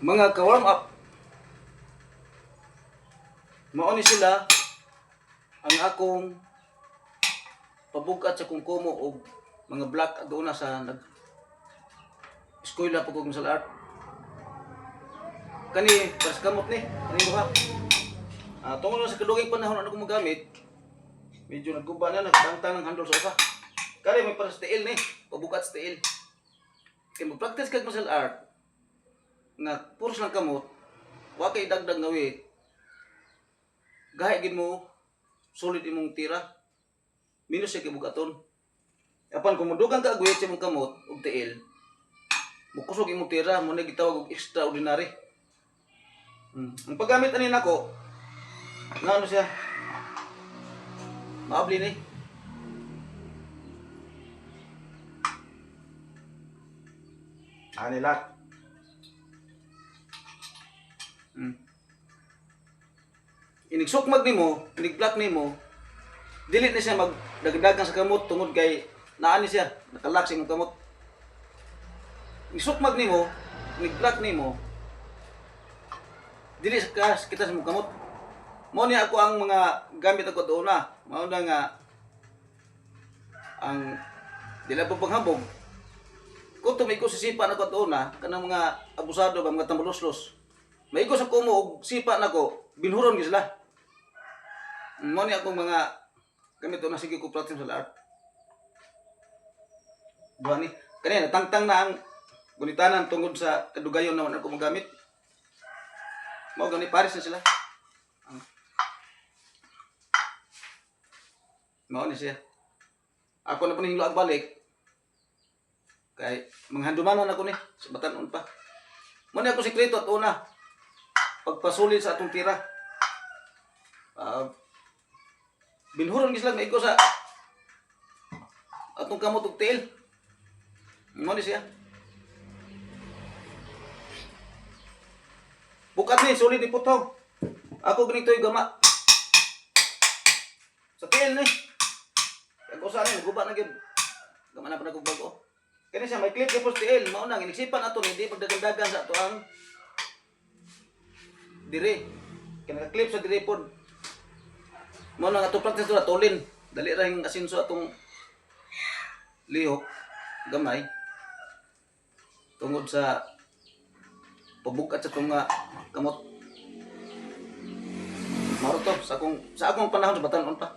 Mga ka-warm up, mao ni sila ang akong pabugat sa kung kumo og mga black aduna sa nag eskwela pagod sa art. Kani para sa kamot ni, kani ba? Tungod na sa kadugay panahon ano ko magamit, medyo nagguba na nagtangtang ng handle sa usa. Kani may para sa tiil ni, pabugat sa tiil. Kaya mag-practice kag martial art nga puros lang kamot, wa kay dagdag nga weight. Gahi gid mo solid imong tira. Minus sa kibugaton. Apan kung mudugang ka agwit sa imong kamot ug tiil, mukusog imong tira, mo na gitawag og extraordinary. Ang paggamit ani nako, na ano siya? Maabli ni. Anilat. Inigsukmag nimo, inigplak nimo, dili na siya magdagdagan sa kamot tungod kay naani siya, nakalak sa imong kamot. Igsukmag nimo, inigplak nimo, dili sa kita sa imong kamot. Mao ni ako ang mga gamit ako doon na. Mao na nga ang dila pa panghabog. Kung tumay ko sa sipa na ko doon na, kanang mga abusado ba, mga tambuluslos. May ko sa kumo og sipa na ko, binhuron gid sila. Mao ni akong mga gamit doon na sige ko practice sa art. Duha ni, kanina tangtang na ang gunitanan tungod sa kadugayon naman ako magamit. Mao gani pares na sila. Mao ni siya. Ako na paninglo ag balik. Kay manghandumanon ako ni sa batan-on pa. Mao ni ako sekreto at una. Pagpasulid sa atong tira. Binhuron gis lang maigo sa atong kamot ug tiil. Mao ni siya. Bukat ni solid ni putaw. Ako ganito yung gama. Sa tiil ni. Ako sa ni guba na gyud. Gama na pa nagbago. Kani siya may clip kapos tiil, mao nang inigsipan ato ni di pagdagandagan sa ato ang dire. Kaya clip sa dire pod. Mao nang ato practice to tulin. Dali ra yung asinso atong lihok gamay. Tungod sa pabukat sa tunga kamot. Maro to sa akong panahon sa batan-on pa.